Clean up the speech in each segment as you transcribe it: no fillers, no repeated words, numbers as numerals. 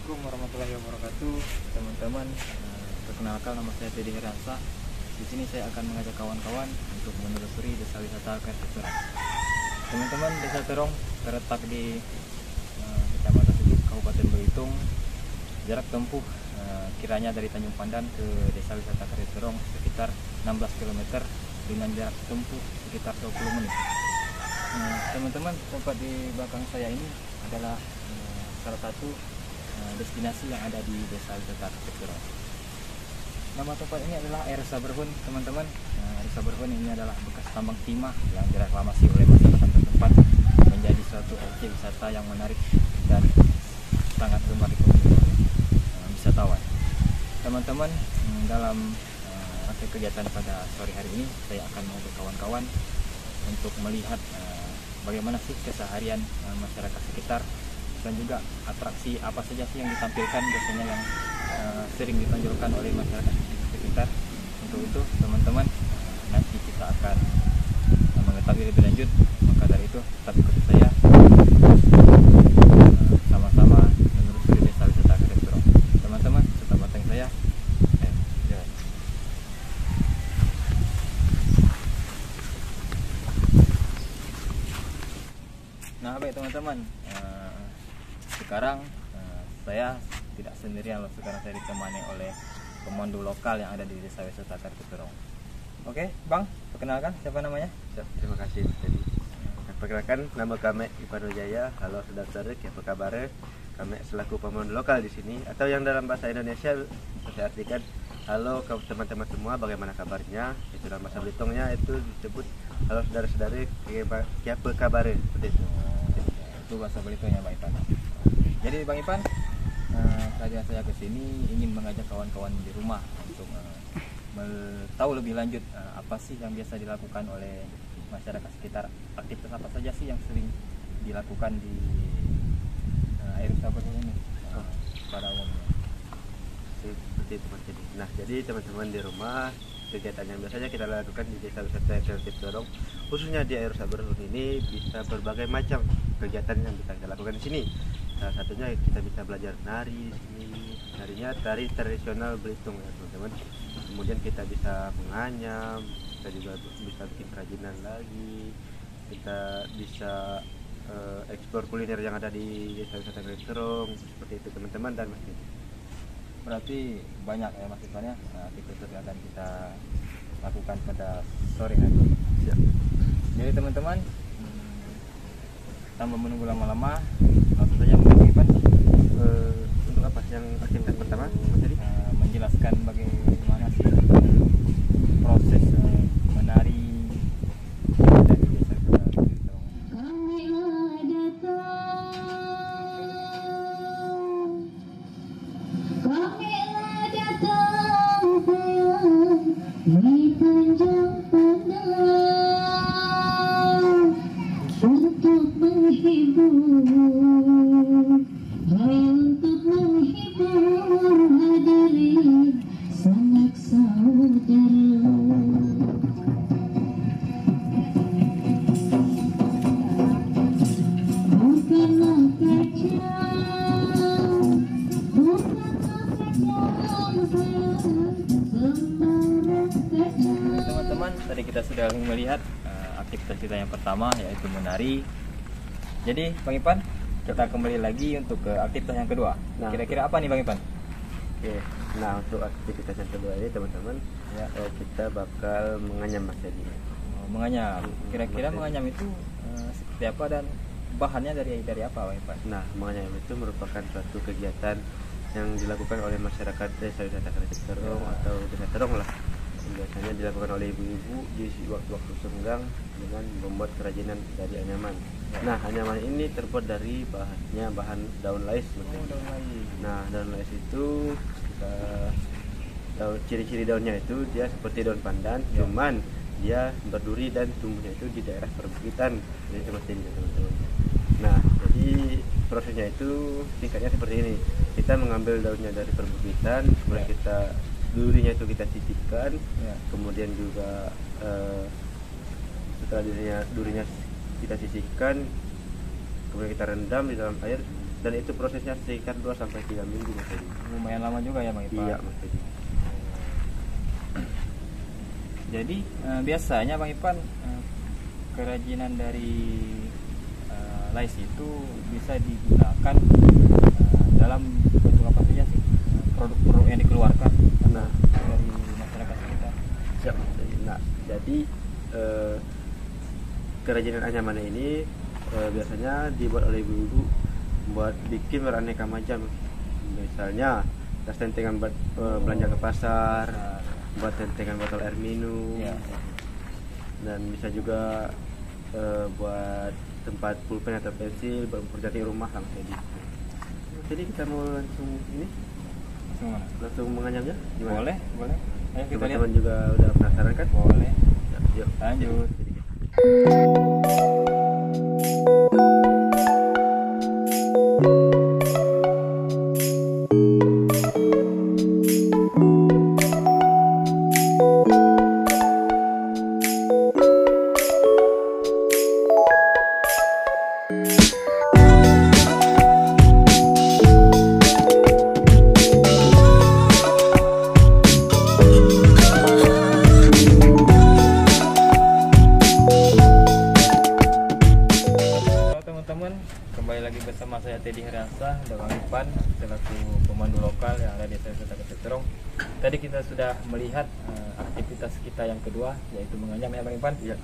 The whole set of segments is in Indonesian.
Assalamualaikum warahmatullahi wabarakatuh, teman-teman. Perkenalkan, nama saya Teddy Heransa. Di sini saya akan mengajak kawan-kawan untuk menelusuri desa wisata Kartosura. Teman-teman, desa Terong terletak di Kecamatan Suduk, Kabupaten Belitung. Jarak tempuh kiranya dari Tanjung Pandan ke desa wisata Kartosura sekitar 16 km dengan jarak tempuh sekitar 20 menit. Teman-teman, tempat di belakang saya ini adalah salah satu destinasi yang ada di desa wisata Kartosura. Nama tempat ini adalah Air Saberhun, teman-teman. Air Saberhun ini adalah bekas tambang timah yang direklamasi oleh masyarakat setempat menjadi suatu objek wisata yang menarik dan sangat gemar dikunjungi oleh wisatawan. Teman-teman, dalam rangkaian kegiatan pada sore hari ini saya akan mengajak kawan-kawan untuk melihat bagaimana sih keseharian masyarakat sekitar dan juga atraksi apa saja sih yang ditampilkan biasanya yang sering ditonjolkan oleh masyarakat sekitar. Untuk itu teman-teman, nanti kita akan mengetahui lebih lanjut. Maka dari itu tetap ikuti saya sama-sama menelusuri desa wisata Kartosura. Teman-teman, tetap panteng saya. Nah, baik teman-teman, sekarang saya tidak sendirian loh. Sekarang saya ditemani oleh pemandu lokal yang ada di desa wisata Kartosura. Oke, Bang, perkenalkan siapa namanya? Terima kasih Teddy. Perkenalkan, nama kami Ivan Wijaya. Halo saudara-saudara, apa kabar? Kami selaku pemandu lokal di sini, atau yang dalam bahasa Indonesia saya artikan halo ke teman-teman semua, bagaimana kabarnya? Itu dalam bahasa Belitongnya itu disebut halo saudara-saudara, apa kabar? Seperti itu. Itu bahasa Belitongnya, Bang Ipan. Jadi Bang Ipan, kehadiran saya ke sini ingin mengajak kawan-kawan di rumah untuk tahu lebih lanjut apa sih yang biasa dilakukan oleh masyarakat sekitar, aktivitas apa saja sih yang sering dilakukan di Air Saberhun ini pada umumnya. Seperti itu Mas Teddy. Nah, jadi teman-teman di rumah, kegiatan yang biasanya kita lakukan di desa wisata Kartosura, khususnya di Air Saberhun ini, bisa berbagai macam kegiatan yang bisa kita lakukan di sini. Salah satunya kita bisa belajar nari di sini. Narinya tari tradisional Belitung ya teman-teman. Kemudian kita bisa menganyam, kita juga bisa bikin kerajinan lagi. Kita bisa eksplor kuliner yang ada di desa wisata Kartosura, seperti itu teman-teman dan Mas Teddy. Berarti banyak ya Mas Ipan ya aktivitas yang akan kita lakukan pada sore hari. Siap. Jadi teman-teman, tanpa menunggu lama-lama, langsung saja Bang Ipan Untuk apa yang aktivitas pertama Mas Teddy? menjelaskan bagaimana sih proses menari dari desa ke Kartosura. Di panjang padang untuk menghibur, untuk menghibur hadirin sanak saudara. Bukanlah kacau, bukanlah kacau, sembarang kacau. Teman-teman, tadi kita sudah melihat aktivitas kita yang pertama, yaitu menari. Jadi Bang Ipan, kita kembali lagi untuk ke aktivitas yang kedua. Nah, Kira-kira apa nih Bang Ipan? Oke, nah untuk aktivitas yang kedua ini teman-teman, Ya. kita bakal menganyam Mas Teddy. Menganyam. Kira-kira menganyam itu seperti apa dan bahannya dari apa Bang Ipan? Nah, menganyam itu merupakan suatu kegiatan yang dilakukan oleh masyarakat desa wisata Kartosura atau desa Terong lah. Biasanya dilakukan oleh ibu-ibu di waktu-waktu senggang dengan membuat kerajinan dari anyaman. Ya. Nah, anyaman ini terbuat dari bahan daun lais. Mas Teddy. Daun lais. Nah, daun lais itu ciri-ciri daunnya itu dia seperti daun pandan, Ya. cuman dia berduri dan tumbuhnya itu di daerah perbukitan. Jadi seperti ini teman-teman. Nah, jadi prosesnya itu tingkatnya seperti ini. Kita mengambil daunnya dari perbukitan, kemudian Ya. kita durinya itu kita sisihkan, Ya. kemudian juga setelah durinya kita sisihkan, kemudian kita rendam di dalam air dan itu prosesnya sekitar 2 sampai 3 minggu Mas Teddy. Lumayan lama juga ya Bang Ipan. Iya Mas Teddy. Jadi biasanya Bang Ipan kerajinan dari lais itu bisa digunakan dalam bentuk apa saja sih produk-produk yang dikeluarkan Nah, dari masyarakat sekitar. siap Mas Teddy. Nah, jadi kerajinan anyaman ini biasanya dibuat oleh ibu-ibu buat bikin beraneka macam. Misalnya tas tentengan buat belanja ke pasar, buat tentengan botol air minum, Ya. dan bisa juga buat tempat pulpen atau pensil buat mempercantik rumah lah Mas Teddy. Jadi kita mau langsung ini Langsung mana? langsung menganyamnya gimana? Boleh, boleh. Ayo kita lihat. Teman-teman juga udah penasaran kan? Boleh. Ya, yuk Lanjut. Jadi kita- Halo teman-teman, kembali lagi bersama saya Teddy Heransa dan Bang Ipan selaku pemandu lokal yang ada di Desa Wisata Keseterong. Tadi kita sudah melihat aktivitas kita yang kedua, yaitu menganyam ya Bang Ipan. Ya.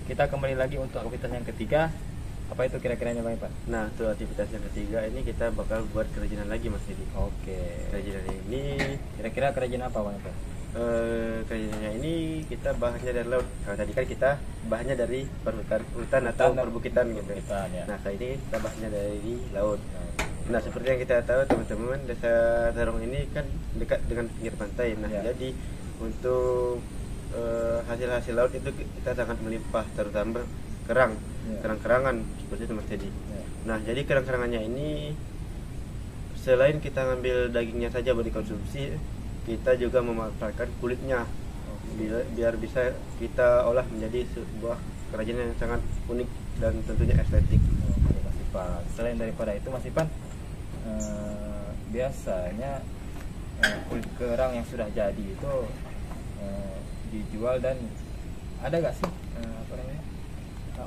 Kita kembali lagi untuk aktivitas yang ketiga. Apa itu kira-kiranya Bang Ipan? Nah, untuk aktivitas yang ketiga ini kita bakal buat kerajinan lagi Mas Teddy. Oke. Kerajinan ini Kira-kira kerajinan apa Bang Ipan? kerajinannya ini kita bahannya dari laut. Kalau tadi kan kita bahannya dari hutan atau dan perbukitan gitu. perbukitan, ya. Nah, kali ini kita bahannya dari laut. Nah, seperti yang kita tahu teman-teman, Desa Terong ini kan dekat dengan pinggir pantai. Nah, Ya. jadi untuk hasil-hasil laut itu kita sangat melimpah, terutama kerang, Ya. kerang-kerangan seperti itu Mas Teddy. Ya. Nah, jadi kerang-kerangannya ini selain kita ngambil dagingnya saja buat dikonsumsi, kita juga memanfaatkan kulitnya biar bisa kita olah menjadi sebuah kerajinan yang sangat unik dan tentunya estetik. Oke, Mas Ipan. Selain daripada itu Mas Ipan, biasanya kulit kerang yang sudah jadi itu dijual, dan ada gak sih apa namanya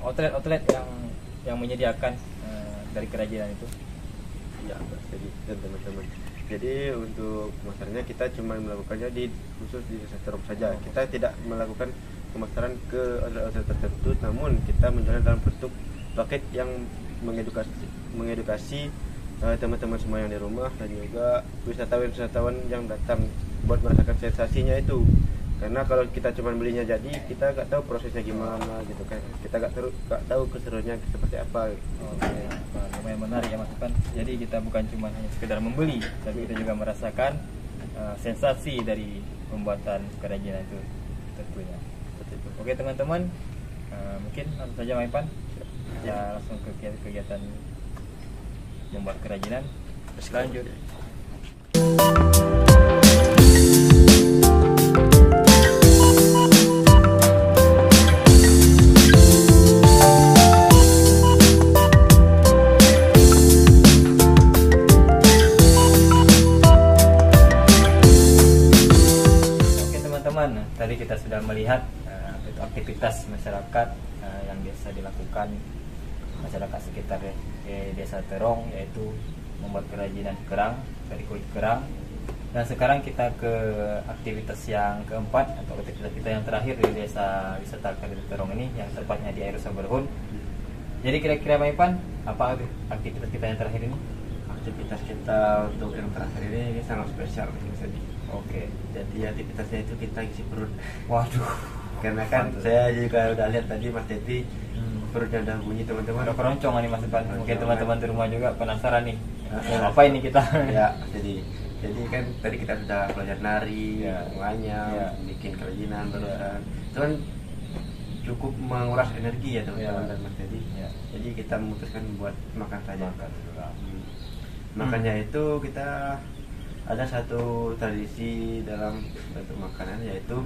outlet-outlet yang menyediakan dari kerajinan itu? Ya, jadi dan teman-teman. Jadi untuk pemasarannya kita cuma melakukannya khusus di Desa Terong saja. Kita tidak melakukan pemasaran ke outlet-outlet tertentu, namun kita menjualnya dalam bentuk paket yang mengedukasi teman-teman semua yang di rumah dan juga wisatawan-wisatawan yang datang buat merasakan sensasinya itu. Karena kalau kita cuma belinya jadi, kita nggak tahu prosesnya gimana gitu kan. Kita nggak tahu keseruannya seperti apa. Oke, nah, lumayan menarik ya Mas Ipan. Jadi kita bukan cuma hanya sekedar membeli, tapi kita juga merasakan sensasi dari pembuatan kerajinan itu tentunya. Seperti itu. Oke teman-teman, mungkin langsung saja Mas Ipan kita langsung ke kegiatan membuat kerajinan. Lanjut. Oke teman-teman, tadi kita sudah melihat itu aktivitas masyarakat yang biasa dilakukan masyarakat sekitar Desa Terong, yaitu membuat kerajinan kerang dari kulit kerang. Dan sekarang kita ke aktivitas yang keempat atau aktivitas kita yang terakhir di Desa Wisata Terong ini, yang tepatnya di Air Saberhun. Jadi kira-kira Bang Ipan, apa aktivitas kita yang terakhir ini? Aktivitas kita untuk yang terakhir ini sangat spesial Mas Teddy. Oke. Jadi aktivitasnya itu kita isi perut. Waduh. Karena kan Mantap. saya juga udah lihat tadi Mas Teddy perutnya udah bunyi teman-teman. Ada keroncong nih Mas Ipan. Mungkin Keroncongan. teman-teman di rumah juga penasaran nih. Ah. Apa ini kita? Ya, jadi kan tadi kita sudah belajar nari, Ya. semuanya, Ya. bikin kerajinan, Ya. barusan. Itu kan cukup menguras energi ya teman-teman Ya. dan Mas Teddy. Ya. Jadi kita memutuskan buat makan saja. Makan dulu lah. Makanya itu kita ada satu tradisi dalam bentuk makanan, yaitu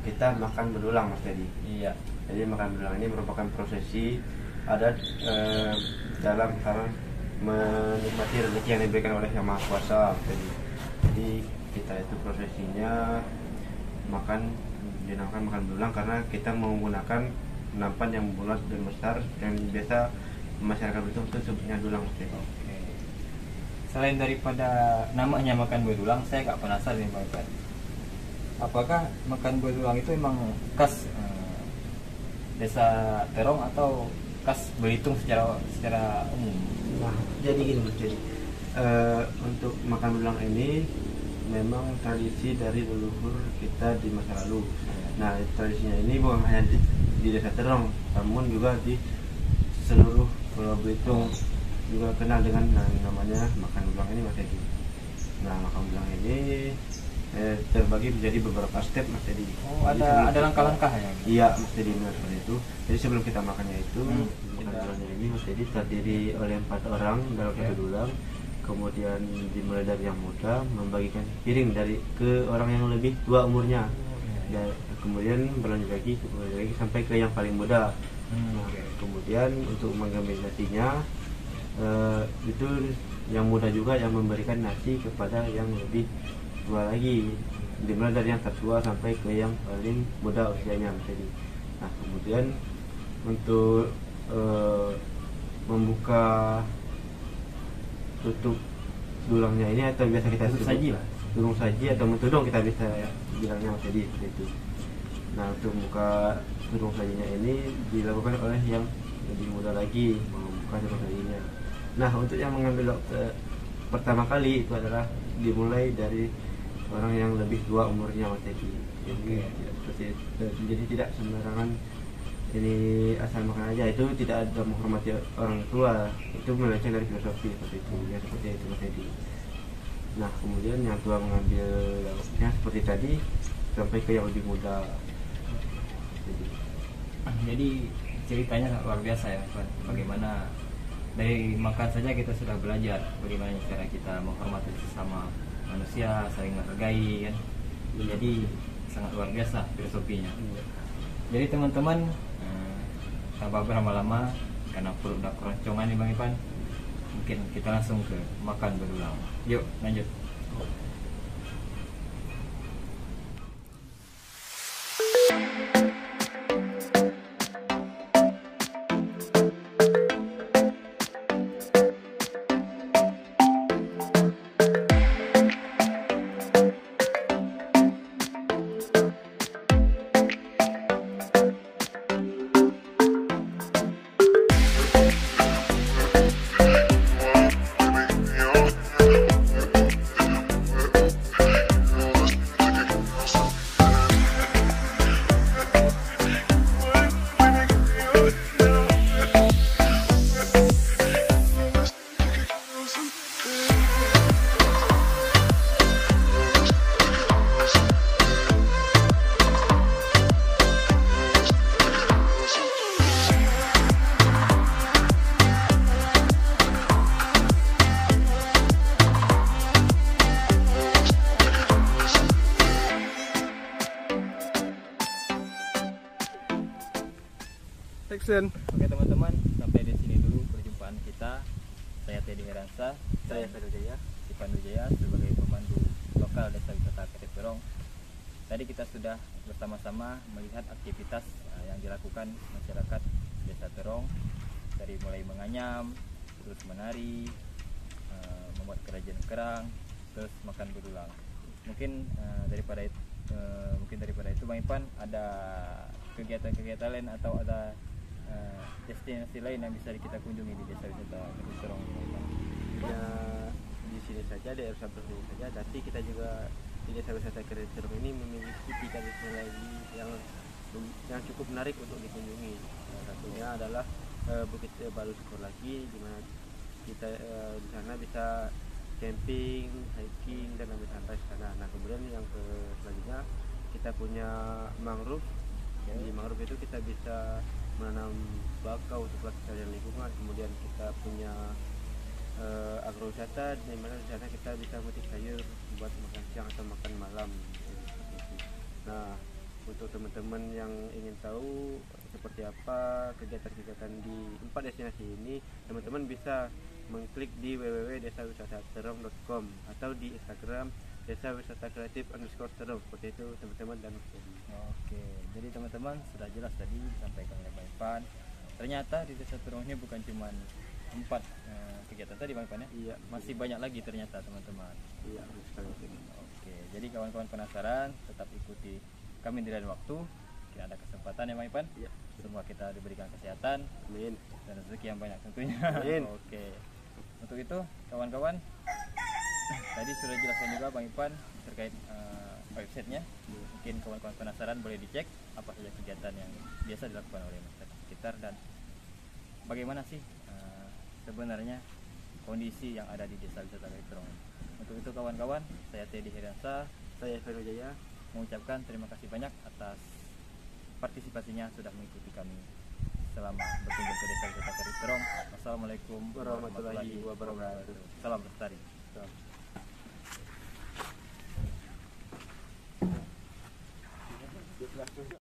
kita makan berulang Mas Teddy. Iya. Jadi makan berulang ini merupakan prosesi adat dalam hal menikmati rezeki yang diberikan oleh Yang Maha Kuasa. Jadi kita itu prosesinya makan, dinamakan makan berulang karena kita menggunakan nampan yang bulat dan besar yang biasa masyarakat Belitung itu sebutnya dulang. Oke. Selain daripada namanya makan berulang, saya agak penasaran nih Bang Ipan. Apakah makan berulang itu memang khas Desa Terong atau khas Belitung secara umum? Nah, jadi gini Mas, jadi untuk makan berulang ini memang tradisi dari leluhur kita di masa lalu. Nah, tradisinya ini bukan hanya di Desa Terong, namun juga di seluruh Pulau Belitung juga kenal dengan namanya makan berulang ini Mas Edi. Nah, makan berulang ini terbagi menjadi beberapa step Mas Edi. Oh, ada langkah-langkah ya? Iya Mas Edi, benar seperti itu. Jadi sebelum kita makannya itu, makan kita- berulang ini Mas Edi terdiri oleh 4 orang dalam satu dulang. Kemudian dimulai dari yang muda membagikan piring ke orang yang lebih tua umurnya. Dan kemudian berlanjut lagi sampai ke yang paling muda. Nah, kemudian untuk mengambil nasinya itu yang muda juga yang memberikan nasi kepada yang lebih tua lagi, dimulai dari yang tertua sampai ke yang paling muda usianya. Jadi, nah kemudian untuk membuka tutup dulangnya ini atau biasa kita Tutup sebut saji lah. tulung saji atau mentudung kita bisa bilangnya Mas Edi seperti itu. Nah, untuk membuka tulung sajinya ini dilakukan oleh yang lebih muda lagi membuka tulung sajinya. Nah, untuk yang mengambil pertama kali itu adalah dimulai dari orang yang lebih tua umurnya Mas Edi. Jadi tidak seperti itu. Jadi tidak sembarangan ini asal makan aja, itu tidak ada menghormati orang tua, itu melenceng dari filosofi seperti itu ya, seperti itu Mas Edi. Nah, kemudian yang tua mengambil lauknya seperti tadi sampai ke yang lebih muda. Jadi ceritanya luar biasa ya Pak. Bagaimana dari makan saja kita sudah belajar bagaimana cara kita menghormati sesama manusia, saling menghargai kan. Jadi sangat luar biasa filosofinya. Jadi teman-teman, tanpa berlama-lama karena perut udah keroncongan nih Bang Ipan, mungkin kita langsung ke makan berulang. Yuk lanjut. Action. Oke teman-teman, sampai di sini dulu perjumpaan kita. Saya Teddy Heransa, Saya Fadil Jaya. Ipan Wijaya sebagai pemandu lokal Desa Wisata Ketep Terong. Tadi kita sudah bersama-sama melihat aktivitas yang dilakukan masyarakat Desa Terong, dari mulai menganyam, terus menari, membuat kerajinan kerang, terus makan berulang. Mungkin daripada itu Bang Ipan ada kegiatan-kegiatan lain atau ada destinasi lain yang bisa kita kunjungi di Desa Wisata Ketep Terong ini, Bang? Ya, di sini saja, di Desa Terong ini saja. Tapi kita juga di Desa Wisata Ketep Terong ini memiliki 3 destinasi yang cukup menarik untuk dikunjungi. Salah satunya adalah Bukit Balu Sukorlagi, di mana kita di sana bisa camping, hiking dan ambil santai di sana. Nah, kemudian yang selanjutnya kita punya mangrove. Di mangrove itu kita bisa menanam bakau untuk kelestarian lingkungan. Kemudian kita punya agrowisata, di mana di sana kita bisa memetik sayur buat makan siang atau makan malam. Nah, untuk teman-teman yang ingin tahu seperti apa kegiatan-kegiatan di 4 destinasi ini, teman-teman bisa mengklik di www.desawisataterong.com atau di Instagram desawisata_kreatif_terong. Seperti itu teman-teman dan Oke, jadi teman-teman sudah jelas tadi disampaikan oleh Bang Ipan. Ternyata di Desa Terong ini bukan cuma 4 kegiatan tadi Bang Ipan ya. iya Masih banyak lagi ternyata teman-teman. iya sekali. Oke, jadi kawan-kawan penasaran tetap ikuti kami di lain waktu. Mungkin ada kesempatan ya Bang Ipan. Iya. Semua kita diberikan kesehatan Amin. dan rezeki yang banyak tentunya. Amin. Oke. Untuk itu kawan-kawan tadi sudah jelaskan juga Bang Ipan terkait websitenya. Mungkin kawan-kawan penasaran boleh dicek apa saja kegiatan yang biasa dilakukan oleh masyarakat sekitar dan bagaimana sih sebenarnya kondisi yang ada di Desa Wisata Kali Terong. Untuk itu kawan-kawan, saya Teddy Heriansa, Saya Fero Jaya. mengucapkan terima kasih banyak atas partisipasinya sudah mengikuti kami selama berkunjung ke Desa Wisata Kali Terong. Wassalamualaikum Warahmatullahi wabarakatuh. Salam lestari. Salam.